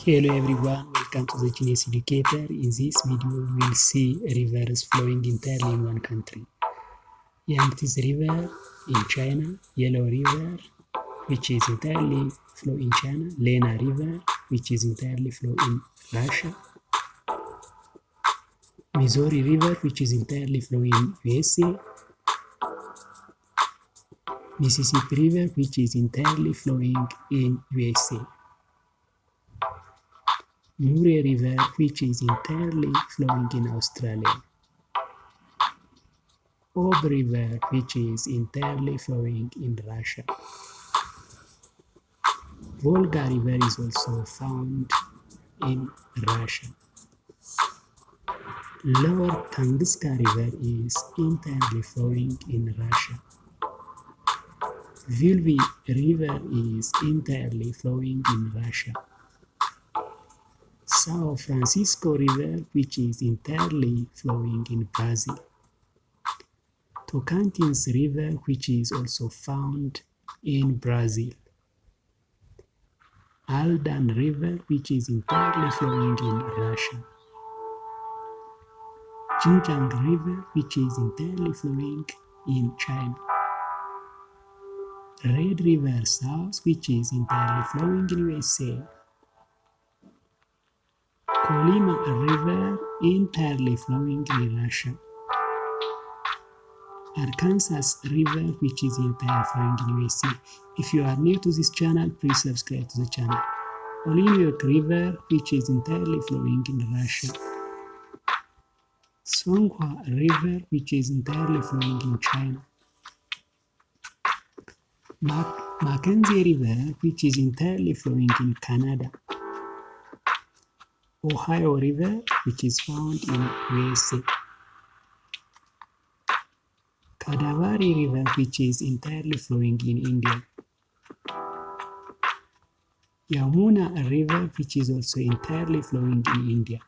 Hello everyone, welcome to the Genius Educator. In this video, we'll see rivers flowing entirely in one country. Yangtze River in China, Yellow River, which is entirely flow in China, Lena River, which is entirely flow in Russia, Missouri River, which is entirely flow in USA, Mississippi River, which is entirely flowing in USA. Murray River, which is entirely flowing in Australia. Ob River, which is entirely flowing in Russia. Volga River is also found in Russia. Lower Tunguska River is entirely flowing in Russia. Vilvi River is entirely flowing in Russia. São Francisco River, which is entirely flowing in Brazil. Tocantins River, which is also found in Brazil. Aldan River, which is entirely flowing in Russia. Xinjiang River, which is entirely flowing in China. Red River South, which is entirely flowing in USA. Kolyma River, entirely flowing in Russia. Arkansas River, which is entirely flowing in USA. If you are new to this channel, please subscribe to the channel. Orinoco River, which is entirely flowing in Russia. Songhua River, which is entirely flowing in China. Mackenzie River, which is entirely flowing in Canada. Ohio River, which is found in USA. Godavari River, which is entirely flowing in India. Yamuna River, which is also entirely flowing in India.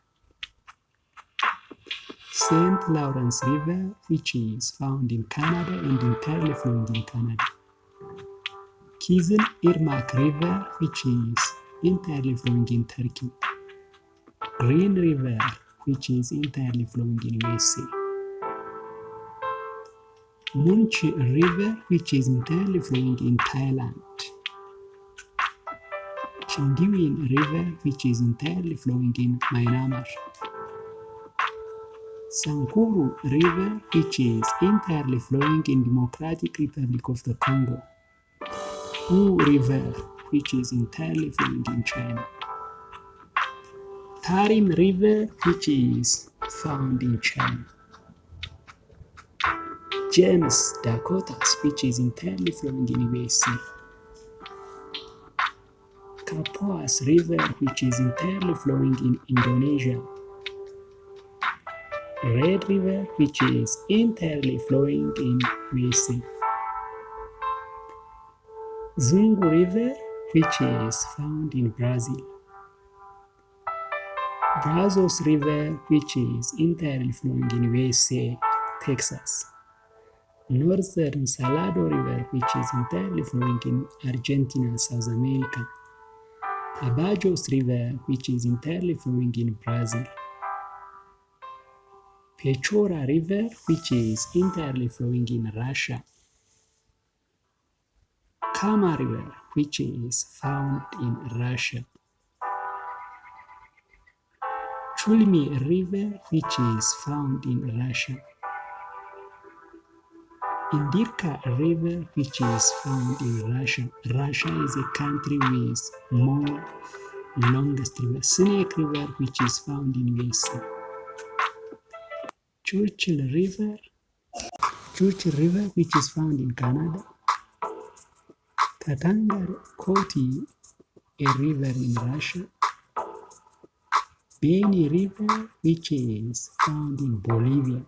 St. Lawrence River, which is found in Canada and entirely flowing in Canada. Kizil Irmak River, which is entirely flowing in Turkey. Green River, which is entirely flowing in USA. Munch River, which is entirely flowing in Thailand. Chindiwin River, which is entirely flowing in Myanmar. Sankuru River, which is entirely flowing in Democratic Republic of the Congo. Wu River, which is entirely flowing in China. Tarim River, which is found in China. James Dakotas, which is entirely flowing in USA. Kapuas River, which is entirely flowing in Indonesia. Red River, which is entirely flowing in USA. Zungu River, which is found in Brazil. Brazos River, which is entirely flowing in USA, Texas. Northern Salado River, which is entirely flowing in Argentina, South America. Tapajos River, which is entirely flowing in Brazil. Pechora River, which is entirely flowing in Russia. Kama River, which is found in Russia. Chulmi River, which is found in Russia. Indirka River, which is found in Russia. Russia is a country with more longest river. Snake River, which is found in USA. Churchill River, which is found in Canada. Katanga Koti, a river in Russia. Beni River, which is found in Bolivia.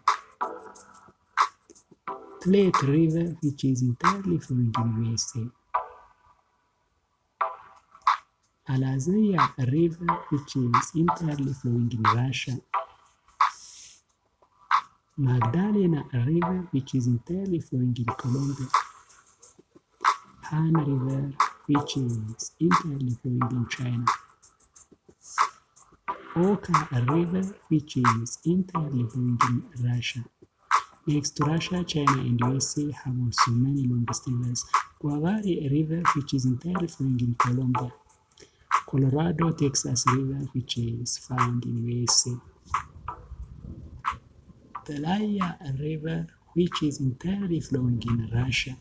Plate River, which is entirely flowing in USA. Alazaya River, which is entirely flowing in Russia. Magdalena River, which is entirely flowing in Colombia. Han River, which is entirely flowing in China. Oka River, which is entirely flowing in Russia. Next to Russia, China and USA have also many longest rivers. Guavari River, which is entirely flowing in Colombia. Colorado Texas River, which is found in USA. Belaya River, which is entirely flowing in Russia.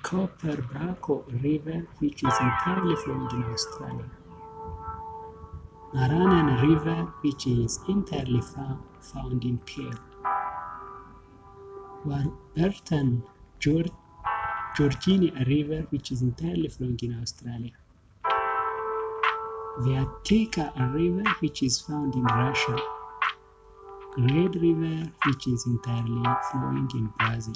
Copper Braco River, which is entirely flowing in Australia. Maranan River, which is entirely found in Peru. Warburton Georgina River, which is entirely flowing in Australia. Vyatika River, which is found in Russia. Great River, which is entirely flowing in Brazil.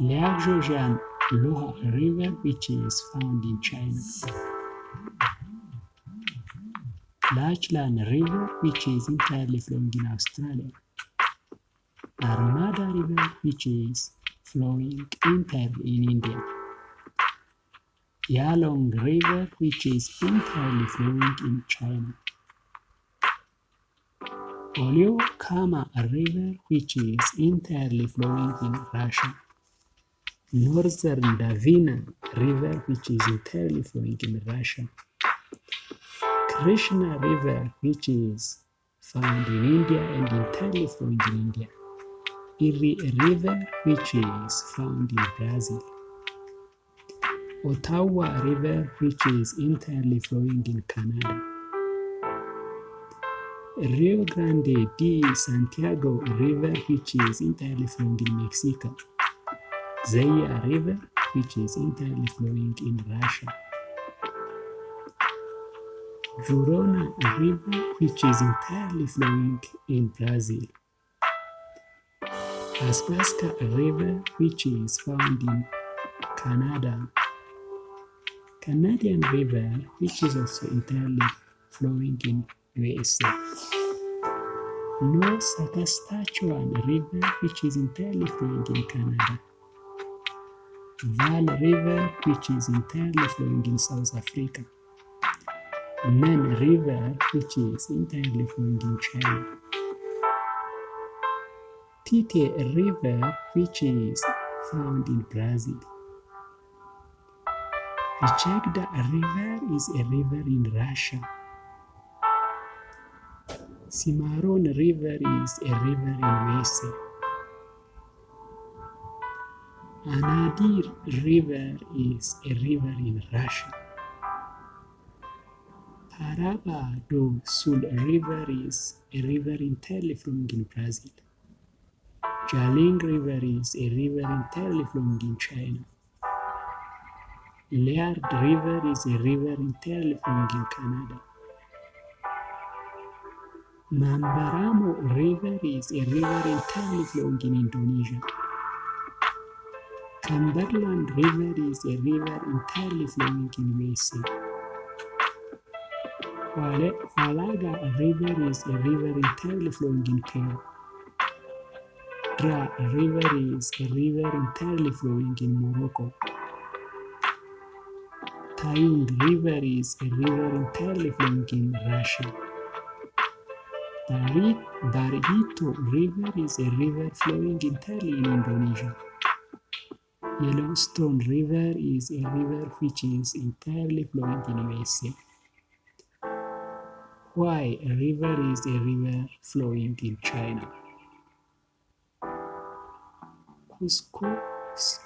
Liaojian Loha River, which is found in China. Lachlan River, which is entirely flowing in Australia. Narmada River, which is flowing entirely in India. Yalong River, which is entirely flowing in China. Olyokama River, which is entirely flowing in Russia. Northern Davina River, which is entirely flowing in Russia. Krishna River, which is found in India and entirely flowing in India. Erie River, which is found in Brazil. Ottawa River, which is entirely flowing in Canada. Rio Grande de Santiago River, which is entirely flowing in Mexico. Zaya River, which is entirely flowing in Russia. Jurona River, which is entirely flowing in Brazil. Athabasca River, which is found in Canada. Canadian River, which is also entirely flowing in USA. North Saskatchewan River, which is entirely flowing in Canada. Vaal River, which is entirely flowing in South Africa. Nen River, which is entirely flowing in China. Tite River, which is found in Brazil. Vichegda River is a river in Russia. Cimarron River is a river in USA. Anadyr River is a river in Russia. Paraba do Sul River is a river entirely flowing in Brazil. Jaling River is a river entirely flowing in China. Liard River is a river entirely flowing in Canada. Mamberamo River is a river entirely flowing in Indonesia. Cumberland River is a river entirely flowing in USA. Hualaga River is a river entirely flowing in Peru. Dra River is a river entirely flowing in Morocco. Taung River is a river entirely flowing in Russia. Barito River is a river flowing entirely in Indonesia. Yellowstone River is a river which is entirely flowing in USA. Huai River is a river flowing in China.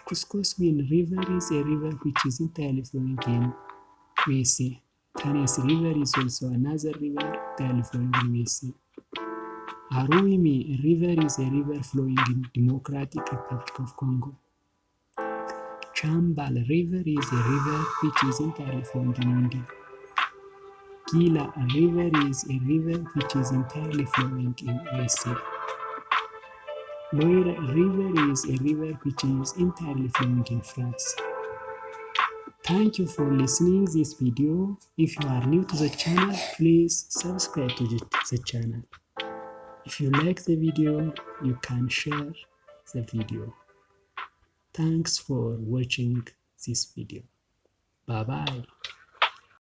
Kuskokwim River is a river which is entirely flowing in USA. Tennessee River is also another river entirely flowing in USA. Aruwimi River is a river flowing in Democratic Republic of Congo. Chambal River is a river which is entirely flowing in India. Gila River is a river which is entirely flowing in USA. Loire River is a river which is entirely flowing in France. Thank you for listening to this video. If you are new to the channel, please subscribe to the channel. If you like the video, you can share the video. Thanks for watching this video. Bye bye.